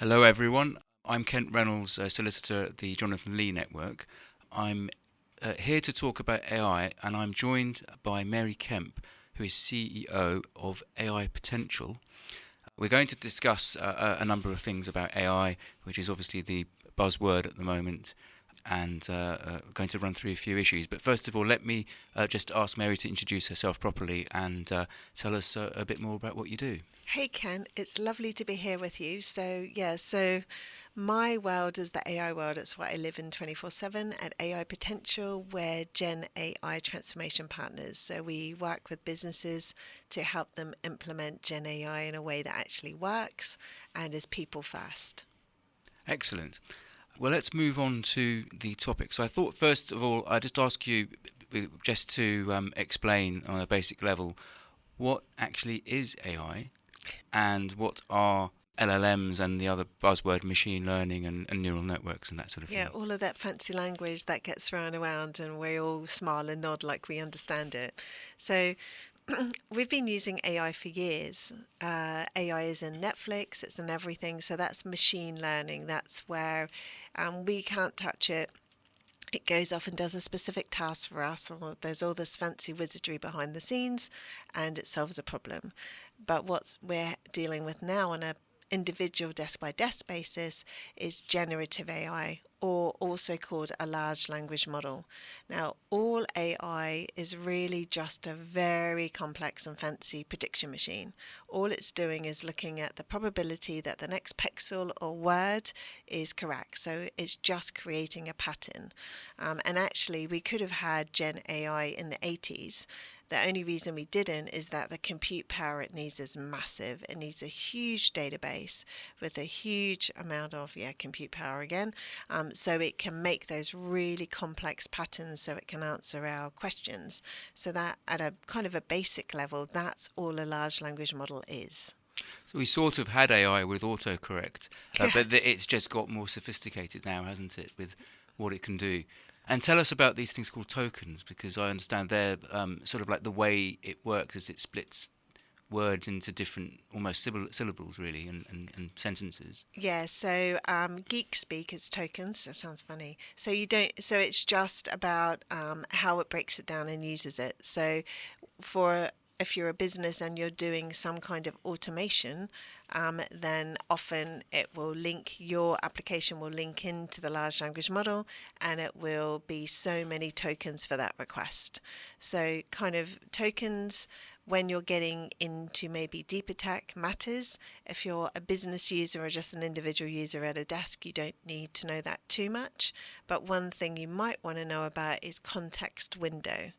Hello, everyone. I'm Kent Reynolds, Solicitor at the Jonathan Lea Network. I'm here to talk about AI, and I'm joined by Mary Kemp, who is CEO of AI Potential. We're going to discuss a number of things about AI, which is obviously the buzzword at the moment, and going to run through a few issues. But first of all, let me just ask Mary to introduce herself properly and tell us a bit more about what you do. Hey Ken, it's lovely to be here with you. So my world is the AI world. It's what I live in 24/7 at AI Potential. We're Gen AI transformation partners. So we work with businesses to help them implement Gen AI in a way that actually works and is people first. Excellent. Well, let's move on to the topic. So I thought, first of all, I'd just ask you just to explain on a basic level what actually is AI and what are LLMs and the other buzzword machine learning and neural networks and that sort of Yeah, thing. all of that fancy language that gets thrown around and we all smile and nod like we understand it. So we've been using AI for years. AI is in Netflix, it's in everything. So that's machine learning. That's where we can't touch it. It goes off and does a specific task for us, or there's all this fancy wizardry behind the scenes, and it solves a problem. But what we're dealing with now on a individual desk by desk basis is generative AI, or also called a large language model. Now, all AI is really just a very complex and fancy prediction machine. All it's doing is looking at the probability that the next pixel or word is correct. So it's just creating a pattern. And actually, we could have had Gen AI in the 80s. The only reason we didn't is that the compute power it needs is massive. It needs a huge database with a huge amount of compute power again, so it can make those really complex patterns so it can answer our questions. So that at a kind of a basic level, that's all a large language model is. So we sort of had AI with autocorrect, Yeah. but it's just got more sophisticated now, hasn't it, with what it can do? And tell us about these things called tokens, because I understand they're sort of like the way it works is it splits words into different almost syllables, really, and sentences. Yeah, so geek speak is tokens. That sounds funny. So you don't. So it's just about how it breaks it down and uses it. So for if you're a business and you're doing some kind of automation, then often it will link, your application will link into the large language model, and it will be so many tokens for that request. So kind of tokens when you're getting into maybe deeper tech matters. If you're a business user or just an individual user at a desk, you don't need to know that too much. But one thing you might want to know about is context window.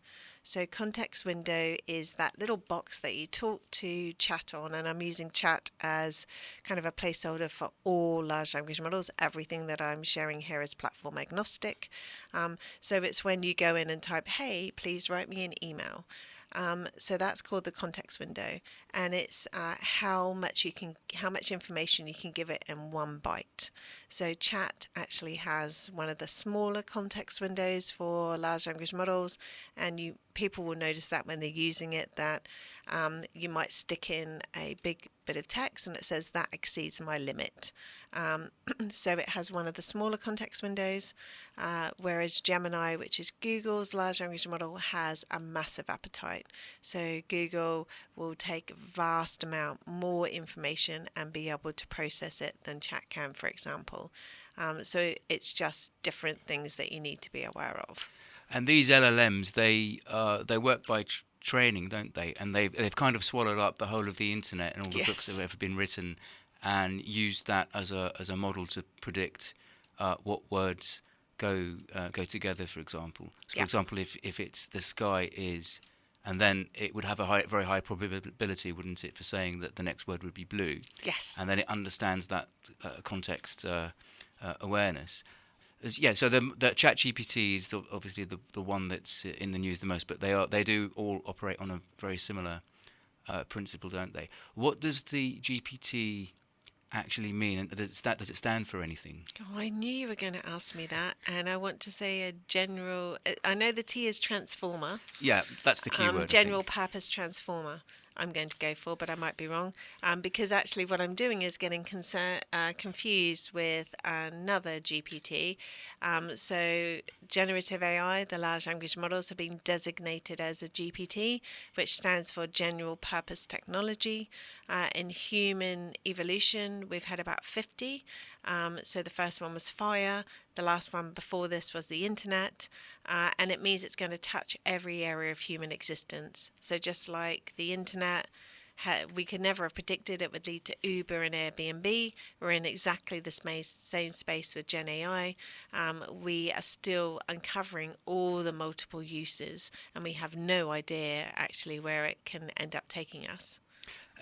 So context window is that little box that you talk to chat on, and I'm using chat as kind of a placeholder for all large language models. Everything that I'm sharing here is platform agnostic. So it's when you go in and type, hey, please write me an email. So that's called the context window, and it's how much information you can give it in one byte. So chat actually has one of the smaller context windows for large language models, and people will notice that when they're using it, that you might stick in a big bit of text and it says that exceeds my limit. So it has one of the smaller context windows, whereas Gemini, which is Google's large language model, has a massive appetite. So Google will take vast amount more information and be able to process it than Chat can, for example. So it's just different things that you need to be aware of. And these LLMs, they work by training, don't they? And they've kind of swallowed up the whole of the internet and all the books that Yes. have ever been written, and used that as a model to predict what words go together. For example, so for Yeah. example, if it's the sky is, and then it would have a very high probability, wouldn't it, for saying that the next word would be blue, Yes. and then it understands that context awareness. Yeah, so the ChatGPT is obviously the one that's in the news the most, but they do all operate on a very similar principle, don't they? What does the GPT actually mean, and does it stand for anything? Oh, I knew you were going to ask me that, and I want to say a general. I know the T is transformer, Yeah, that's the key word, I general think. purpose transformer. I'm going to go for, but I might be wrong, because actually what I'm doing is getting confused with another GPT. So generative AI, the large language models, have been designated as a GPT, which stands for General Purpose Technology. In human evolution, we've had about 50. So the first one was fire. The last one before this was the internet, and it means it's going to touch every area of human existence. So just like the internet, we could never have predicted it would lead to Uber and Airbnb. We're in exactly the same space with Gen AI. We are still uncovering all the multiple uses, and we have no idea actually where it can end up taking us.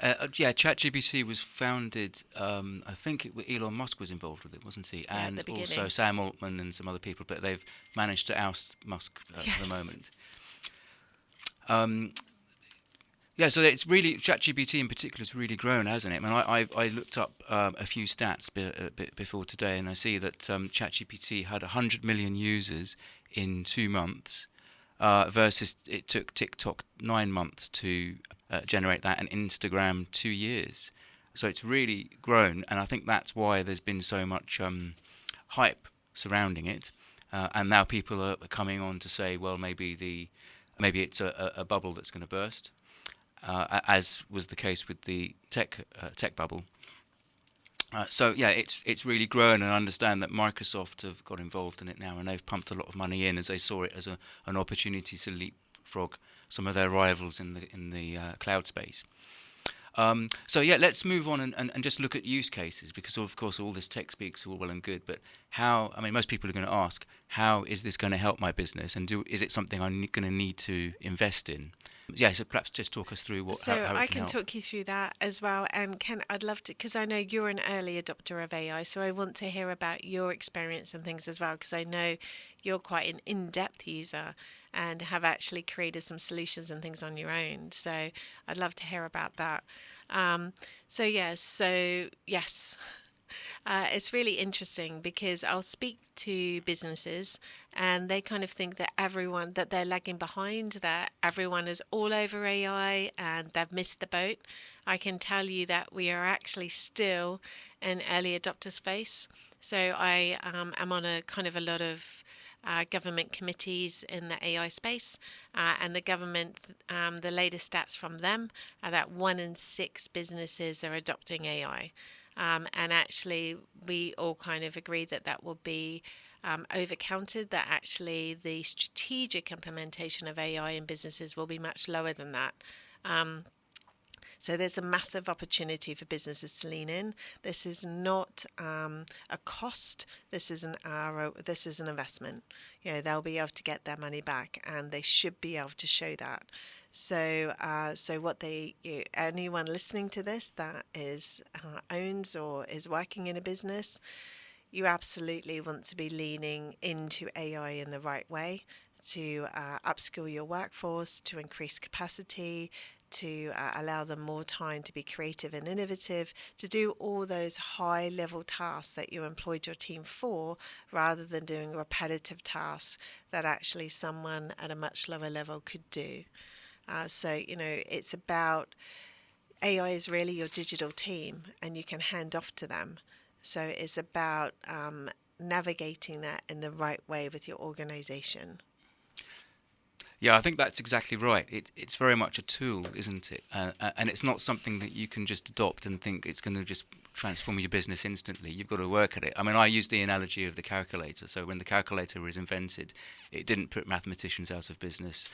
ChatGPT was founded, I think Elon Musk was involved with it, wasn't he? Yeah, And at the also beginning. Sam Altman and some other people, but they've managed to oust Musk for the Yes. moment. So it's really, ChatGPT in particular has really grown, hasn't it? I mean, I looked up a few stats before today, and I see that ChatGPT had 100 million users in 2 months, versus it took TikTok 9 months to generate that, and Instagram 2 years. So it's really grown, and I think that's why there's been so much hype surrounding it. And now people are coming on to say, well, maybe it's a bubble that's going to burst, as was the case with the tech bubble. It's really grown, and I understand that Microsoft have got involved in it now, and they've pumped a lot of money in as they saw it as an opportunity to leapfrog some of their rivals in the cloud space. Let's move on and just look at use cases, because of course all this tech speaks all well and good, but most people are going to ask, how is this going to help my business, and is it something I'm going to need to invest in? So perhaps just talk us through how it I can can help. talk you through that as well. And Ken, I'd love to, because I know you're an early adopter of AI, so I want to hear about your experience and things as well, because I know you're quite an in-depth user and have actually created some solutions and things on your own. So I'd love to hear about that. Yes. It's really interesting because I'll speak to businesses and they kind of think that they're lagging behind, that everyone is all over AI and they've missed the boat. I can tell you that we are actually still in early adopter space. So I am on a lot of government committees in the AI space, and the government, the latest stats from them are that 1 in 6 businesses are adopting AI. And actually, we all kind of agree that will be overcounted, that actually the strategic implementation of AI in businesses will be much lower than that. So there's a massive opportunity for businesses to lean in. This is not a cost. This is this is an investment. They'll be able to get their money back, and they should be able to show that. So, anyone listening to this that owns or is working in a business, you absolutely want to be leaning into AI in the right way to upskill your workforce, to increase capacity, to allow them more time to be creative and innovative, to do all those high-level tasks that you employed your team for, rather than doing repetitive tasks that actually someone at a much lower level could do. It's about, AI is really your digital team, and you can hand off to them. So it's about navigating that in the right way with your organization. Yeah, I think that's exactly right. It's very much a tool, isn't it? And it's not something that you can just adopt and think it's going to just transform your business instantly. You've got to work at it. I mean, I use the analogy of the calculator. So when the calculator was invented, it didn't put mathematicians out of business.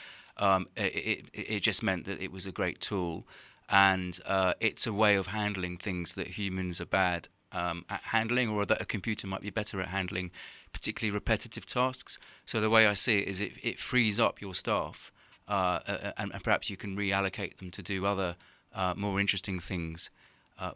It just meant that it was a great tool. And it's a way of handling things that humans are bad at handling, or that a computer might be better at handling, particularly repetitive tasks. So the way I see it is it frees up your staff, and perhaps you can reallocate them to do other more interesting things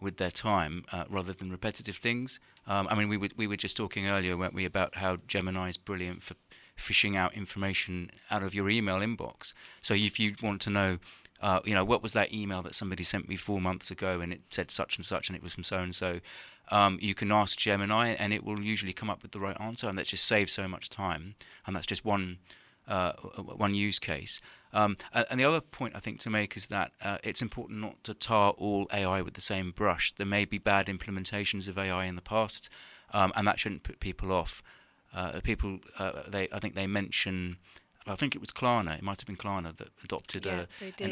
with their time, rather than repetitive things. We were just talking earlier, weren't we, about how Gemini is brilliant for fishing out information out of your email inbox. So if you want to know, what was that email that somebody sent me 4 months ago and it said such and such and it was from so and so, you can ask Gemini and it will usually come up with the right answer, and that just saves so much time. And that's just one one use case. And the other point I think to make is that it's important not to tar all AI with the same brush. There may be bad implementations of AI in the past, and that shouldn't put people off. I think they mention, I think it was Klarna, it might have been Klarna that adopted an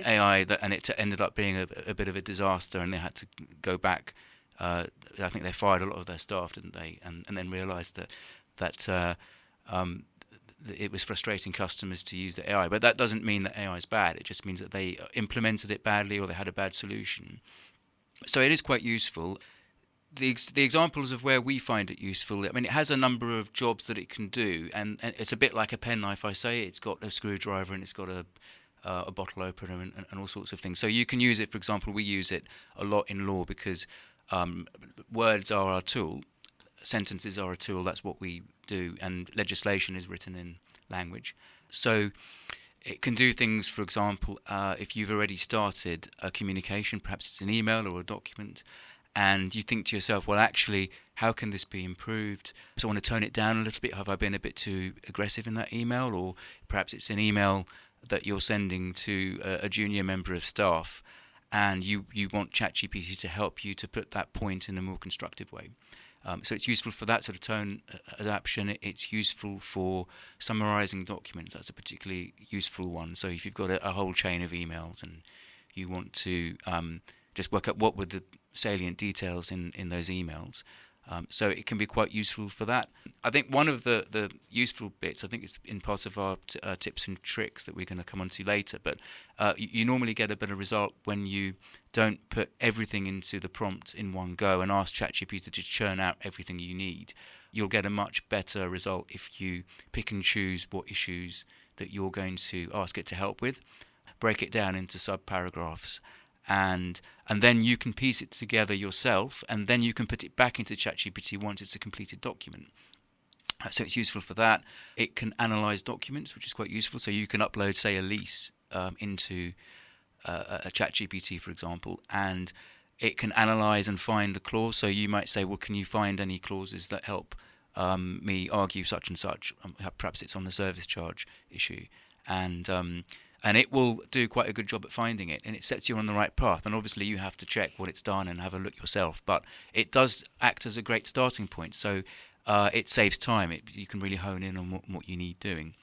AI and it ended up being a bit of a disaster, and they had to go back. I think they fired a lot of their staff, didn't they? And then realised that it was frustrating customers to use the AI. But that doesn't mean that AI is bad. It just means that they implemented it badly or they had a bad solution. So it is quite useful. The examples of where we find it useful, I mean, it has a number of jobs that it can do, and it's a bit like a penknife, I say. It's got a screwdriver and it's got a bottle opener and all sorts of things. So you can use it, for example, we use it a lot in law because words are our tool, sentences are a tool, that's what we do, and legislation is written in language. So it can do things, for example, if you've already started a communication, perhaps it's an email or a document, and you think to yourself, well, actually, how can this be improved? So I want to tone it down a little bit. Have I been a bit too aggressive in that email? Or perhaps it's an email that you're sending to a junior member of staff, and you want ChatGPT to help you to put that point in a more constructive way. So it's useful for that sort of tone adaptation. It's useful for summarizing documents. That's a particularly useful one. So if you've got a whole chain of emails and you want to just work out what were the salient details in those emails. So it can be quite useful for that. I think one of the useful bits, I think it's in part of our tips and tricks that we're going to come on to later, but you normally get a better result when you don't put everything into the prompt in one go and ask ChatGPT to churn out everything you need. You'll get a much better result if you pick and choose what issues that you're going to ask it to help with, break it down into sub-paragraphs, and then you can piece it together yourself, and then you can put it back into ChatGPT once it's a completed document. So it's useful for that. It can analyze documents, which is quite useful. So you can upload, say, a lease into a ChatGPT, for example, and it can analyze and find the clause. So you might say, well, can you find any clauses that help me argue such and such? Perhaps it's on the service charge issue. And it will do quite a good job at finding it, and it sets you on the right path. And obviously you have to check what it's done and have a look yourself, but it does act as a great starting point. So it saves time. You can really hone in on what you need doing.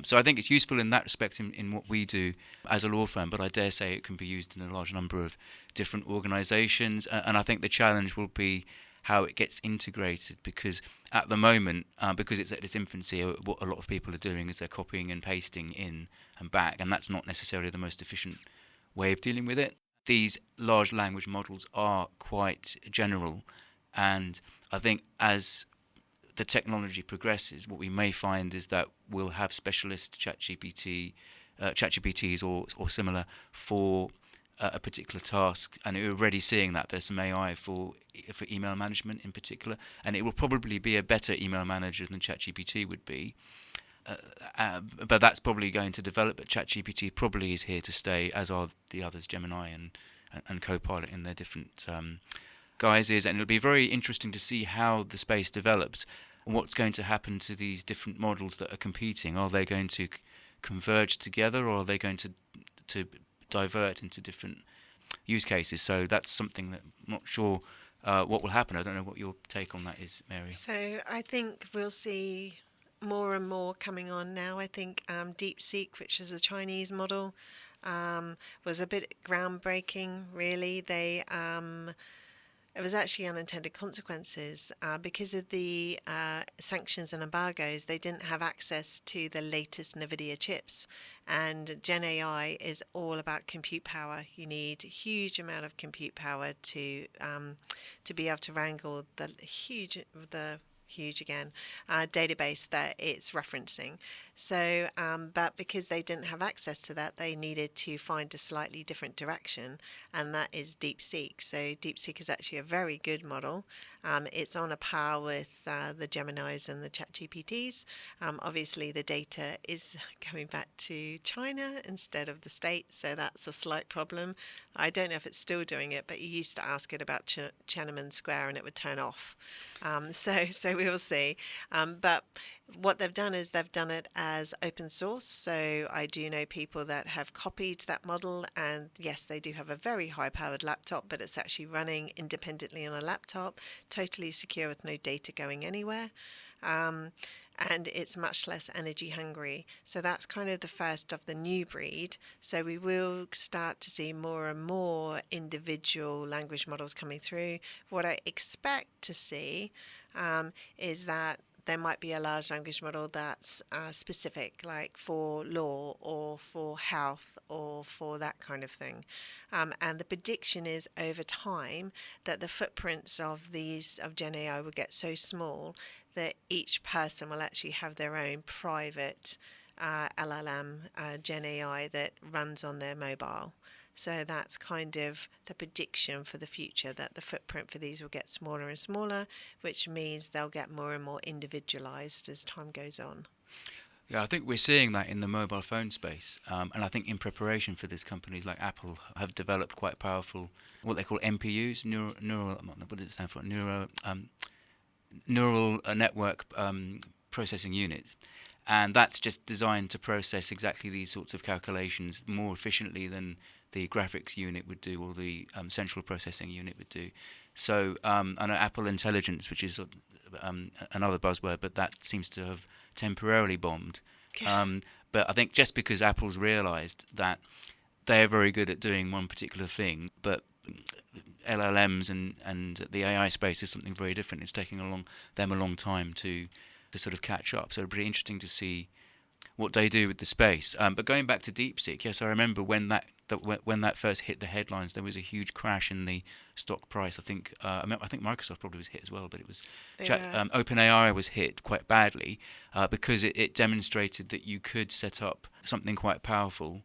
So I think it's useful in that respect in what we do as a law firm, but I dare say it can be used in a large number of different organisations. And I think the challenge will be how it gets integrated, because at the moment, because it's at its infancy, what a lot of people are doing is they're copying and pasting in and back, and that's not necessarily the most efficient way of dealing with it. These large language models are quite general, and I think as the technology progresses, what we may find is that we'll have specialist ChatGPTs or similar for a particular task, and we're already seeing that there's some AI for email management in particular, and it will probably be a better email manager than ChatGPT would be. But that's probably going to develop. But ChatGPT probably is here to stay, as are the others, Gemini and Copilot in their different guises. And it'll be very interesting to see how the space develops. What's going to happen to these different models that are competing? Are they going to converge together, or are they going to divert into different use cases? So that's something that I'm not sure what will happen. I don't know what your take on that is, Mary. So I think we'll see more and more coming on now. I think DeepSeek, which is a Chinese model, was a bit groundbreaking, really. It was actually unintended consequences because of the sanctions and embargoes. They didn't have access to the latest NVIDIA chips, and Gen AI is all about compute power. You need a huge amount of compute power to be able to wrangle the huge database that it's referencing. So, but because they didn't have access to that, they needed to find a slightly different direction, and that is DeepSeek. So DeepSeek is actually a very good model. It's on a par with the Geminis and the ChatGPTs. Obviously, the data is coming back to China instead of the States, so that's a slight problem. I don't know if it's still doing it, but you used to ask it about Tiananmen Square and it would turn off. So we will see. But what they've done is they've done it as open source. So I do know people that have copied that model, and yes, they do have a very high powered laptop, but it's actually running independently on a laptop, totally secure with no data going anywhere. And it's much less energy hungry. So that's kind of the first of the new breed. So we will start to see more and more individual language models coming through. What I expect to see is that there might be a large language model that's specific, like for law or for health or for that kind of thing. And the prediction is over time that the footprints of Gen AI will get so small that each person will actually have their own private LLM Gen AI that runs on their mobile. So that's kind of the prediction for the future, that the footprint for these will get smaller and smaller, which means they'll get more and more individualized as time goes on. Yeah, I think we're seeing that in the mobile phone space. And I think in preparation for this, companies like Apple have developed quite powerful, what they call NPUs, what does it stand for? Neural network processing units. And that's just designed to process exactly these sorts of calculations more efficiently than the graphics unit would do, or the central processing unit would do. So I know Apple Intelligence, which is another buzzword, but that seems to have temporarily bombed. But I think just because Apple's realised that they're very good at doing one particular thing, but LLMs and the AI space is something very different. It's taking them a long time to sort of catch up. So it'll be interesting to see what they do with the space. But going back to DeepSeek, yes, I remember when that first hit the headlines, there was a huge crash in the stock price. I think Microsoft probably was hit as well, but it was OpenAI was hit quite badly because it demonstrated that you could set up something quite powerful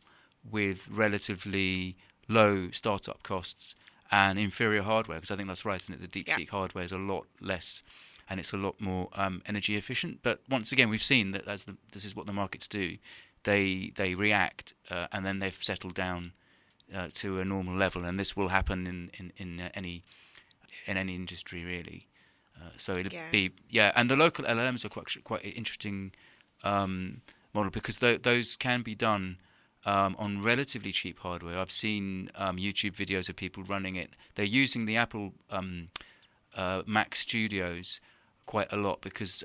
with relatively low startup costs and inferior hardware. Because I think that's right, isn't it? The DeepSeek hardware is a lot less, and it's a lot more energy efficient. But once again, we've seen that this is what the markets do. They react, and then they've settled down to a normal level, and this will happen in any industry really. So it'll be and the local LLMs are quite interesting model, because those can be done on relatively cheap hardware. I've seen YouTube videos of people running it. They're using the Apple Mac Studios quite a lot because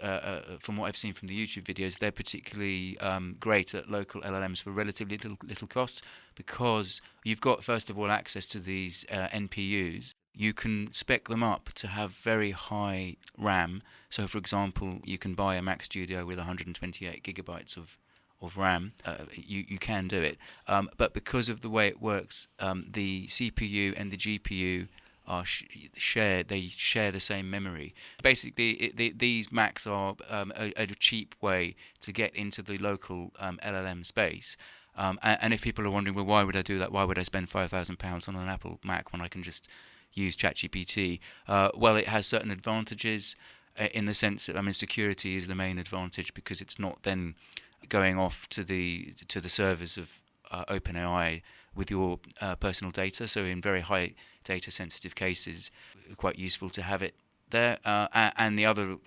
from what I've seen from the YouTube videos, they're particularly great at local LLMs for relatively little cost, because you've got, first of all, access to these NPUs. You can spec them up to have very high RAM. So, for example, you can buy a Mac Studio with 128 gigabytes of RAM. You can do it. But because of the way it works, the CPU and the GPU are shared. They share the same memory. Basically, these Macs are a cheap way to get into the local LLM space. And if people are wondering, well, why would I do that? Why would I spend £5,000 on an Apple Mac when I can just use ChatGPT? Well, it has certain advantages in the sense that, security is the main advantage, because it's not then going off to the servers of OpenAI with your personal data. So in very high data sensitive cases, quite useful to have it there. And the other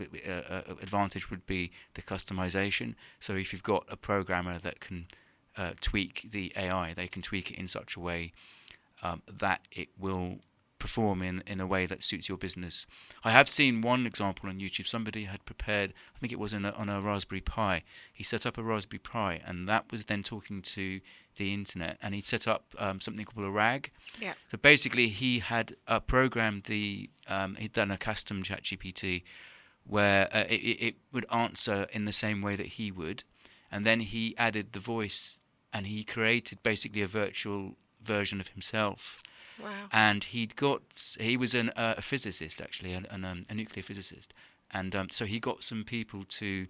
advantage would be the customization. So if you've got a programmer that can tweak the AI, they can tweak it in such a way that it will perform in a way that suits your business. I have seen one example on YouTube. Somebody had prepared, I think it was on a Raspberry Pi. He set up a Raspberry Pi, and that was then talking to the internet, and he set up something called a RAG. Yeah. So basically, he had programmed he'd done a custom ChatGPT where it would answer in the same way that he would, and then he added the voice, and he created basically a virtual version of himself. Wow. And he was a physicist, actually, a nuclear physicist. And so he got some people to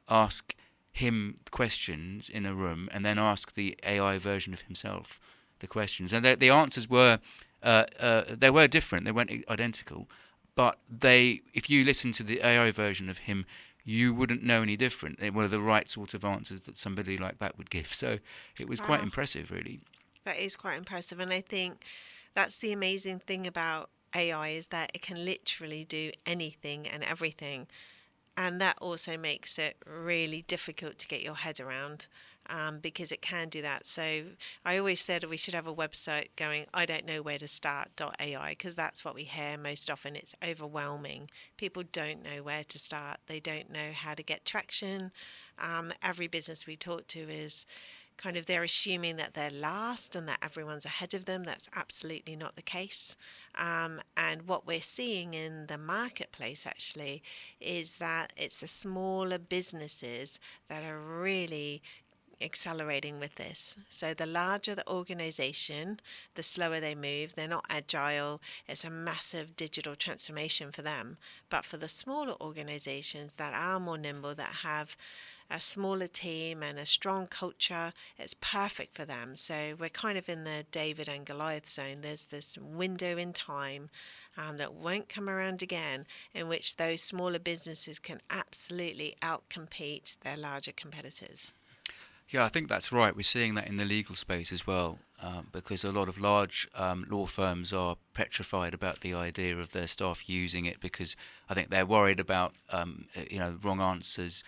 ask him questions in a room, and then ask the AI version of himself the questions. And the answers were they were different. They weren't identical. But if you listen to the AI version of him, you wouldn't know any different. They were the right sort of answers that somebody like that would give. So it was quite impressive, really. That is quite impressive. And I think that's the amazing thing about AI, is that it can literally do anything and everything. And that also makes it really difficult to get your head around, because it can do that. So I always said we should have a website going, I don't know where to start.ai, because that's what we hear most often. It's overwhelming. People don't know where to start. They don't know how to get traction. Every business we talk to is kind of, they're assuming that they're last and that everyone's ahead of them. That's absolutely not the case. And what we're seeing in the marketplace actually is that it's the smaller businesses that are really accelerating with this. So the larger the organization, the slower they move. They're not agile. It's a massive digital transformation for them. But for the smaller organizations that are more nimble, that have a smaller team and a strong culture, it's perfect for them. So we're kind of in the David and Goliath zone. There's this window in time that won't come around again, in which those smaller businesses can absolutely outcompete their larger competitors. Yeah, I think that's right. We're seeing that in the legal space as well, because a lot of large law firms are petrified about the idea of their staff using it, because I think they're worried about wrong answers,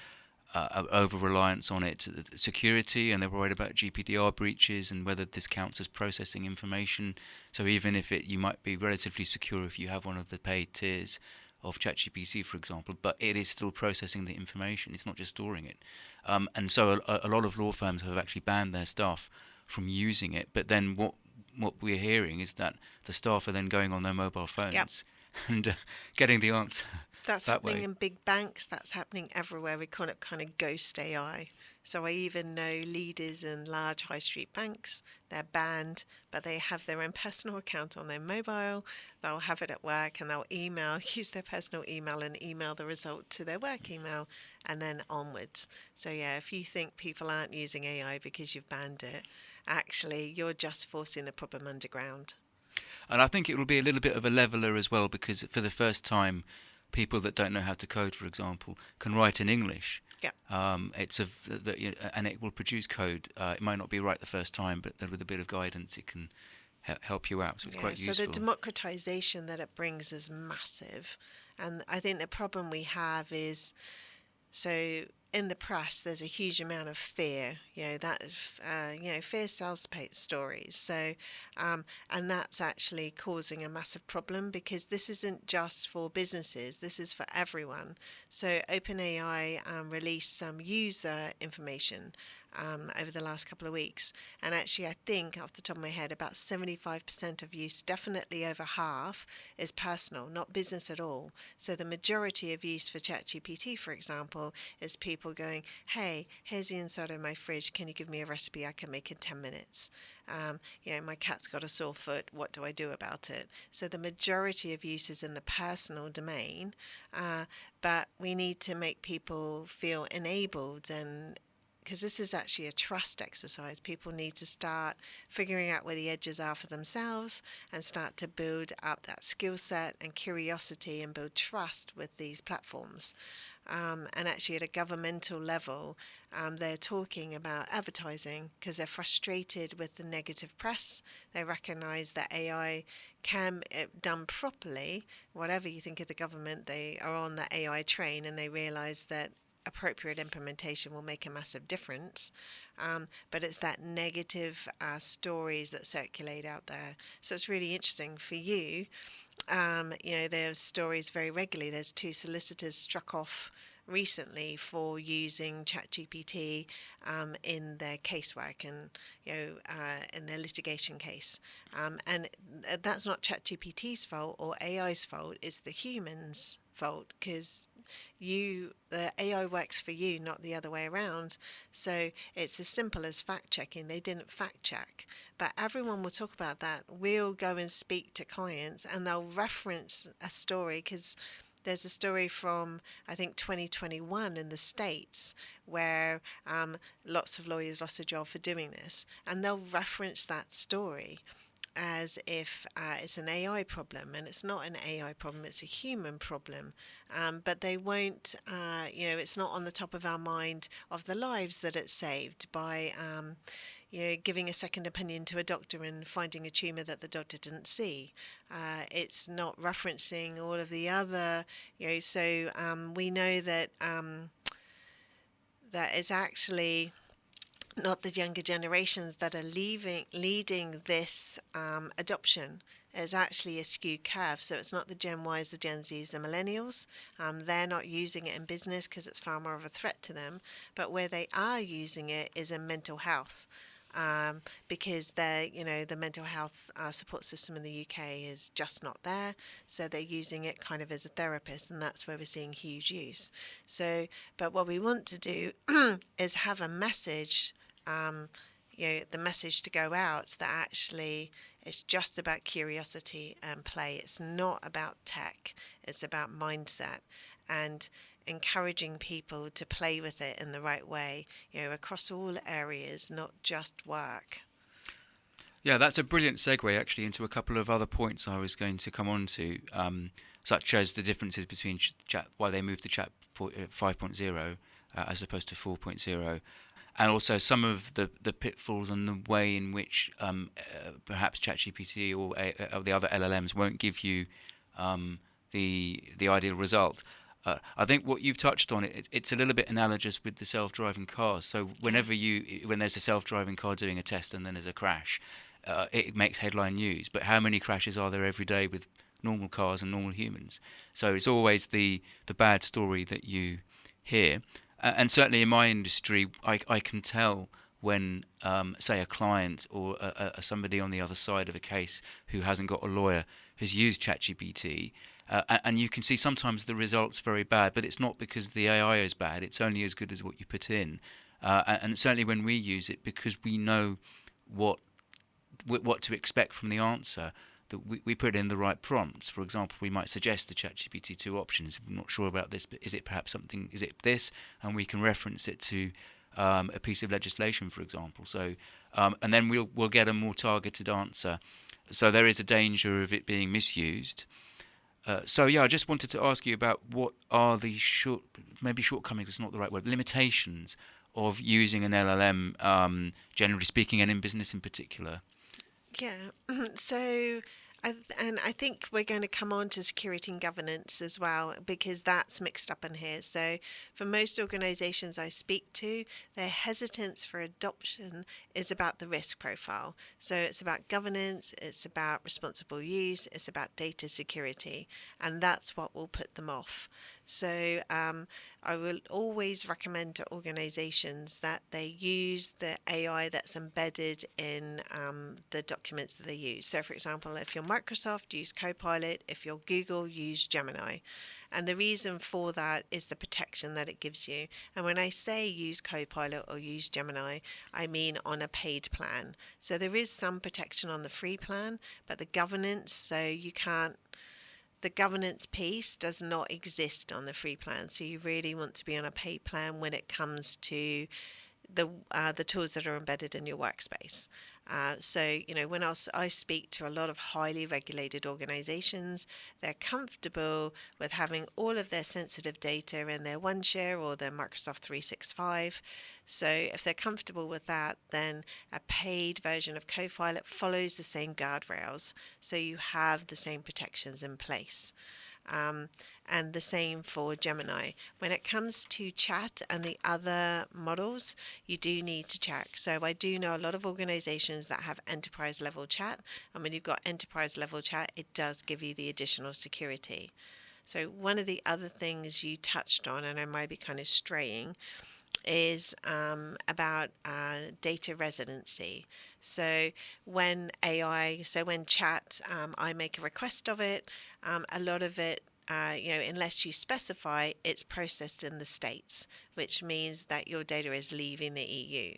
over reliance on it, security, and they're worried about GDPR breaches and whether this counts as processing information. So even if you might be relatively secure if you have one of the paid tiers of ChatGPT, for example, but it is still processing the information. It's not just storing it. And so a lot of law firms have actually banned their staff from using it. But then what we're hearing is that the staff are then going on their mobile phones. Yep. And getting the answer That's that happening way. in big banks. That's happening everywhere. We call it kind of ghost AI. So I even know leaders in large high street banks. They're banned, but they have their own personal account on their mobile. They'll have it at work and they'll use their personal email and email the result to their work email, and then onwards. So yeah, if you think people aren't using AI because you've banned it, actually you're just forcing the problem underground. And I think it will be a little bit of a leveler as well, because for the first time, people that don't know how to code, for example, can write in English. Yeah. And it will produce code. It might not be right the first time, but with a bit of guidance, it can help you out. So it's quite useful. So the democratization that it brings is massive. And I think the problem we have is, so in the press, there's a huge amount of fear. Fear sells stories. So, and that's actually causing a massive problem, because this isn't just for businesses. This is for everyone. So, OpenAI released some user information over the last couple of weeks. And actually, I think off the top of my head, about 75% of use, definitely over half, is personal, not business at all. So the majority of use for ChatGPT, for example, is people going, hey, here's the inside of my fridge. Can you give me a recipe I can make in 10 minutes? My cat's got a sore foot. What do I do about it? So the majority of use is in the personal domain, but we need to make people feel enabled, and because this is actually a trust exercise. People need to start figuring out where the edges are for themselves and start to build up that skill set and curiosity and build trust with these platforms. And actually at a governmental level, they're talking about advertising because they're frustrated with the negative press. They recognise that AI can, done properly, whatever you think of the government, they are on the AI train, and they realise that appropriate implementation will make a massive difference, but it's that negative stories that circulate out there. So it's really interesting for you. There's stories very regularly. There's 2 solicitors struck off recently for using ChatGPT in their casework and in their litigation case, and that's not ChatGPT's fault or AI's fault. It's the humans' fault, because the AI works for you, not the other way around. So it's as simple as fact checking. They didn't fact check, but everyone will talk about that. We'll go and speak to clients and they'll reference a story, because there's a story from, I think, 2021 in the States where lots of lawyers lost a job for doing this, and they'll reference that story as if it's an AI problem, and it's not an AI problem, it's a human problem. But they won't, it's not on the top of our mind of the lives that it's saved by, giving a second opinion to a doctor and finding a tumour that the doctor didn't see. It's not referencing all of the other, so we know that that is actually not the younger generations that are leading this adoption. Is actually a skewed curve. So it's not the Gen Ys, the Gen Zs, the millennials. They're not using it in business because it's far more of a threat to them. But where they are using it is in mental health. Because the mental health support system in the UK is just not there, so they're using it kind of as a therapist, and that's where we're seeing huge use. So, but what we want to do is have a message, the message to go out that actually it's just about curiosity and play. It's not about tech. It's about mindset and encouraging people to play with it in the right way, across all areas, not just work. Yeah, that's a brilliant segue actually into a couple of other points I was going to come on to, such as the differences between why they moved to Chat 5.0 as opposed to 4.0. And also some of the pitfalls and the way in which perhaps ChatGPT or the other LLMs won't give you the ideal result. I think what you've touched on, it's a little bit analogous with the self-driving cars. So when there's a self-driving car doing a test and then there's a crash, it makes headline news. But how many crashes are there every day with normal cars and normal humans? So it's always the bad story that you hear. And certainly in my industry, I can tell when, say, a client or somebody on the other side of a case who hasn't got a lawyer has used ChatGPT, and you can see sometimes the results very bad, but it's not because the AI is bad. It's only as good as what you put in. And certainly when we use it, because we know what to expect from the answer, that we put in the right prompts. For example, we might suggest to ChatGPT 2 options. I'm not sure about this, but is it perhaps something? Is it this? And we can reference it to a piece of legislation, for example. So, and then we'll get a more targeted answer. So there is a danger of it being misused. So I just wanted to ask you about what are the shortcomings. It's not the right word. Limitations of using an LLM, generally speaking, and in business in particular. Yeah. So I think we're going to come on to security and governance as well, because that's mixed up in here. So for most organizations I speak to, their hesitance for adoption is about the risk profile. So it's about governance, it's about responsible use, it's about data security, and that's what will put them off. So I will always recommend to organizations that they use the AI that's embedded in the documents that they use. So for example, if you're Microsoft, use Copilot. If you're Google, use Gemini. And the reason for that is the protection that it gives you. And when I say use Copilot or use Gemini, I mean on a paid plan. So there is some protection on the free plan, but the governance, the governance piece does not exist on the free plan. So you really want to be on a paid plan when it comes to the tools that are embedded in your workspace. So when I speak to a lot of highly regulated organizations, they're comfortable with having all of their sensitive data in their OneShare or their Microsoft 365. So if they're comfortable with that, then a paid version of Copilot follows the same guardrails. So you have the same protections in place. And the same for Gemini. When it comes to chat and the other models, you do need to check. So I do know a lot of organizations that have enterprise level chat. And when you've got enterprise level chat, it does give you the additional security. So one of the other things you touched on, and I might be kind of straying, is about data residency. So when chat, I make a request of it, a lot of it, unless you specify, it's processed in the States, which means that your data is leaving the EU.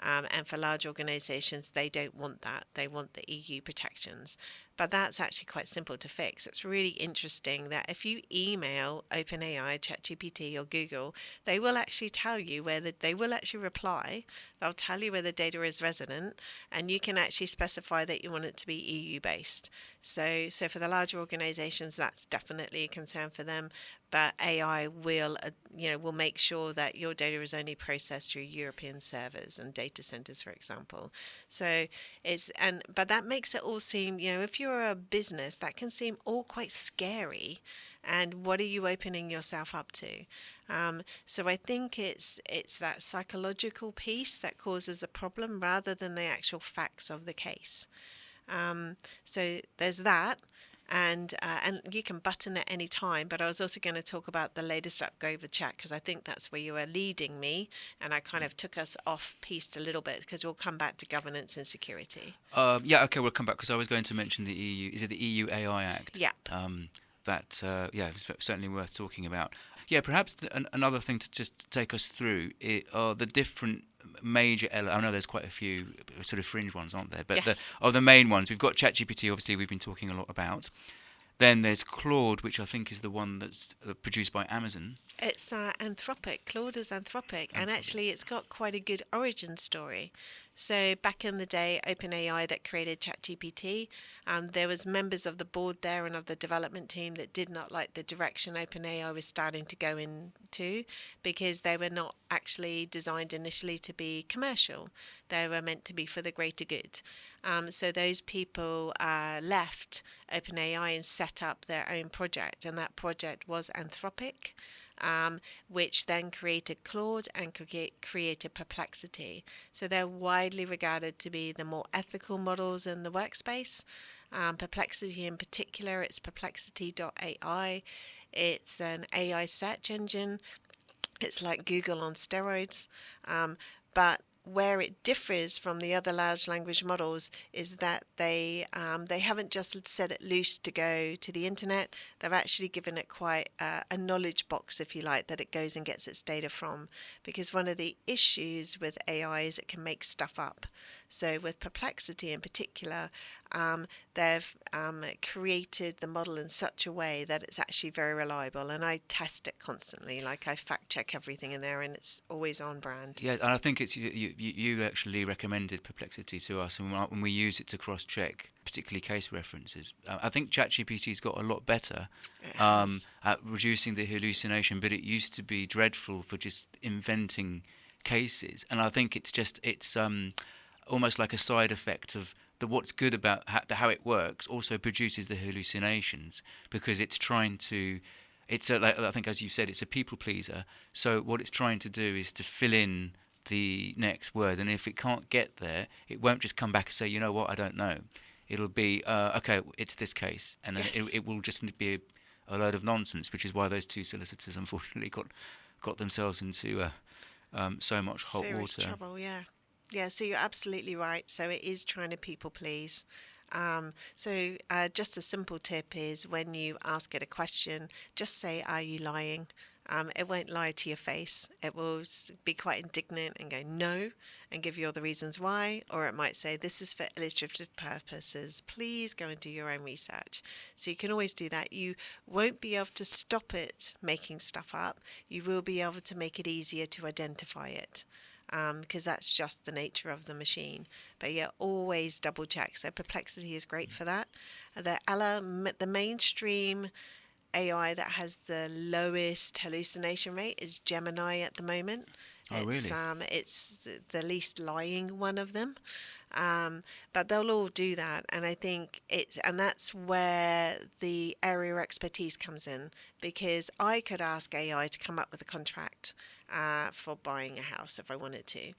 And for large organizations, they don't want that. They want the EU protections. But that's actually quite simple to fix. It's really interesting that if you email OpenAI, ChatGPT or Google, they will actually tell you they will actually reply. They'll tell you where the data is resident, and you can actually specify that you want it to be EU based. So for the larger organizations, that's definitely a concern for them. but AI will, will make sure that your data is only processed through European servers and data centers, for example. So but that makes it all seem, if you're a business, that can seem all quite scary. And what are you opening yourself up to? So I think it's that psychological piece that causes a problem rather than the actual facts of the case. So there's that. And you can button at any time, but I was also going to talk about the latest upgrade with chat, because I think that's where you were leading me, and I kind of took us off piste a little bit, because we'll come back to governance and security. Okay, we'll come back, because I was going to mention the EU. Is it the EU AI Act? Yeah. It's certainly worth talking about. Yeah, perhaps another thing to just take us through are the different major I know there's quite a few sort of fringe ones, aren't there? But Yes. the main ones, we've got ChatGPT, obviously we've been talking a lot about. Then there's Claude, which I think is the one that's produced by Amazon. It's Anthropic. Claude is Anthropic. And actually it's got quite a good origin story. So back in the day, OpenAI that created ChatGPT, there was members of the board there and of the development team that did not like the direction OpenAI was starting to go into, because they were not actually designed initially to be commercial. They were meant to be for the greater good. So those people left OpenAI and set up their own project, and that project was Anthropic. Which then created Claude and created Perplexity. So they're widely regarded to be the more ethical models in the workspace. Perplexity in particular, it's perplexity.ai. It's an AI search engine. It's like Google on steroids. But where it differs from the other large language models is that they haven't just set it loose to go to the internet. They've actually given it quite a knowledge box, if you like, that it goes and gets its data from. Because one of the issues with AI is it can make stuff up. So with Perplexity in particular, they've created the model in such a way that it's actually very reliable, and I test it constantly. Like, I fact check everything in there, and it's always on brand. Yeah, and I think it's you actually recommended Perplexity to us, and when we use it to cross-check, particularly case references. I think ChatGPT's got a lot better at reducing the hallucination, but it used to be dreadful for just inventing cases, and I think it's almost like a side effect of what's good about how it works also produces the hallucinations, because it's trying to, I think, as you said, it's a people pleaser. So what it's trying to do is to fill in the next word, and if it can't get there, it won't just come back and say, you know what, I don't know. It'll be okay, it's this case, and then it will just be a load of nonsense, which is why those two solicitors unfortunately got themselves into so much hot Serious water. trouble, yeah. Yeah, so you're absolutely right. So it is trying to people please. Just a simple tip is, when you ask it a question, just say, "Are you lying?" It won't lie to your face. It will be quite indignant and go, "No," and give you all the reasons why. Or it might say, "This is for illustrative purposes. Please go and do your own research." So you can always do that. You won't be able to stop it making stuff up. You will be able to make it easier to identify it. Because that's just the nature of the machine. But yeah, always double check. So Perplexity is great for that. The mainstream AI that has the lowest hallucination rate is Gemini at the moment. Oh, It's really? it's the least lying one of them. But they'll all do that, and I think that's where the area of expertise comes in, because I could ask AI to come up with a contract for buying a house if I wanted to,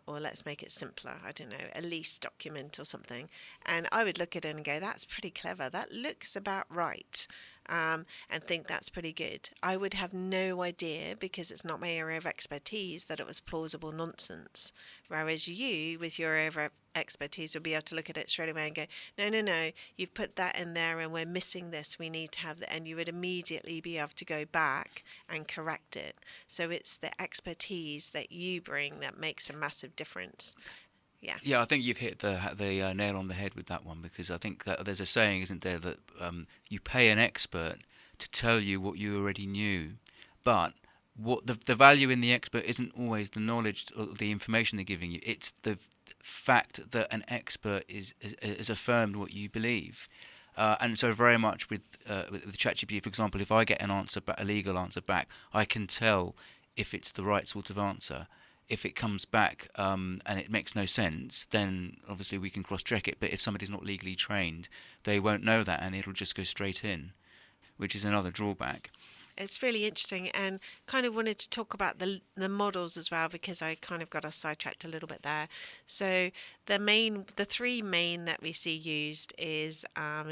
or let's make it simpler, I don't know, a lease document or something, and I would look at it and go, "That's pretty clever, that looks about right." And think that's pretty good. I would have no idea, because it's not my area of expertise, that it was plausible nonsense. Whereas you, with your area of expertise, would be able to look at it straight away and go, no, you've put that in there and we're missing this. We need to have that. And you would immediately be able to go back and correct it. So it's the expertise that you bring that makes a massive difference. Yeah. Yeah, I think you've hit the nail on the head with that one, because I think that there's a saying, isn't there, that you pay an expert to tell you what you already knew, but what the value in the expert isn't always the knowledge or the information they're giving you. It's the fact that an expert is affirmed what you believe. And so very much with ChatGPT, for example, if I get an answer, a legal answer back, I can tell if it's the right sort of answer. If it comes back and it makes no sense, then obviously we can cross-check it. But if somebody's not legally trained, they won't know that, and it'll just go straight in, which is another drawback. It's really interesting, and kind of wanted to talk about the models as well, because I kind of got us sidetracked a little bit there. So the three main that we see used is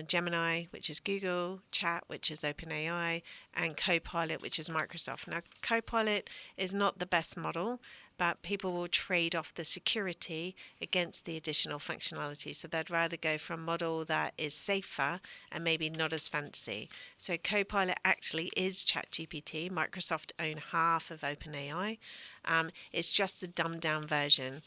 Gemini, which is Google, Chat, which is OpenAI, and Copilot, which is Microsoft. Now, Copilot is not the best model, but people will trade off the security against the additional functionality. So they'd rather go for a model that is safer and maybe not as fancy. So Copilot actually is ChatGPT. Microsoft own half of OpenAI. It's just a dumbed down version.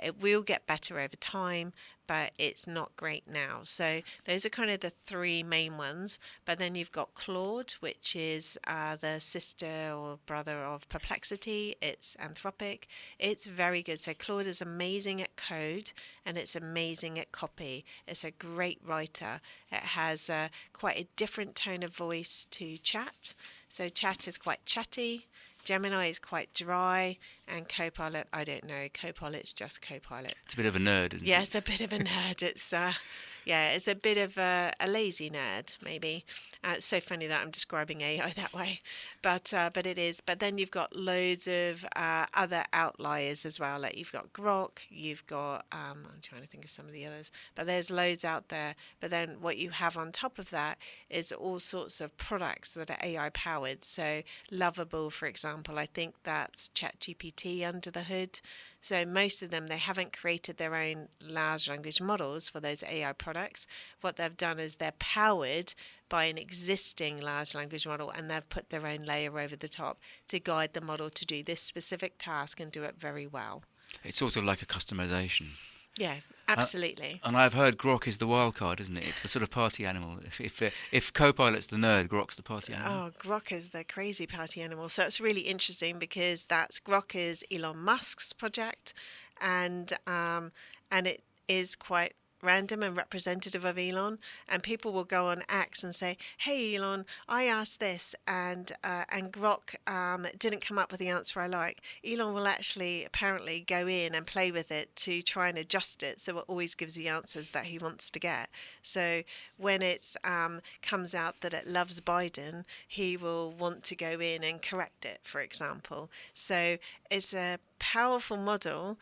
It will get better over time, but it's not great now. So those are kind of the three main ones. But then you've got Claude, which is the sister or brother of Perplexity. It's Anthropic. It's very good. So Claude is amazing at code, and it's amazing at copy. It's a great writer. It has quite a different tone of voice to Chat. So Chat is quite chatty. Gemini is quite dry, and Copilot, I don't know. Copilot's just Copilot. It's a bit of a nerd, isn't it? Yeah, it's a bit of a nerd. It's it's a bit of a lazy nerd, maybe. It's so funny that I'm describing AI that way, but it is. But then you've got loads of other outliers as well. Like you've got Grok, you've got I'm trying to think of some of the others, but there's loads out there. But then what you have on top of that is all sorts of products that are AI powered. So Lovable, for example, I think that's ChatGPT under the hood. So most of them, they haven't created their own large language models for those AI products. What they've done is they're powered by an existing large language model, and they've put their own layer over the top to guide the model to do this specific task and do it very well. It's sort of like a customization. Yeah, absolutely. And I've heard Grok is the wild card, isn't it? It's the sort of party animal. If Copilot's the nerd, Grok's the party animal. Oh, Grok is the crazy party animal. So it's really interesting because Grok is Elon Musk's project, and it is quite random and representative of Elon, and people will go on X and say, "Hey Elon, I asked this, and Grok didn't come up with the answer I like." Elon will actually apparently go in and play with it to try and adjust it so it always gives the answers that he wants to get. So when it comes out that it loves Biden, he will want to go in and correct it, for example. So it's a powerful model.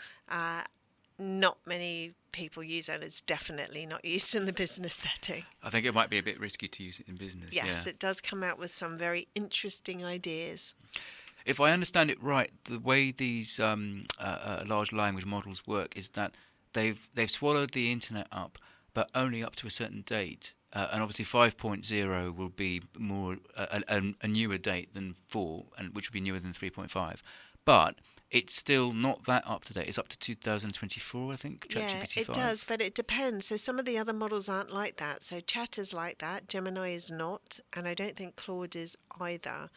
Not many people use it, and it's definitely not used in the business setting. I think it might be a bit risky to use it in business. Yes, yeah. It does come out with some very interesting ideas. If I understand it right, the way these large language models work is that they've swallowed the internet up, but only up to a certain date. And obviously 5.0 will be more a newer date than 4, and which would be newer than 3.5. But it's still not that up to date. It's up to 2024, I think. Yeah, ChatGPT it 5. does, but it depends. So some of the other models aren't like that. So Chat is like that, Gemini is not, and I don't think Claude is either.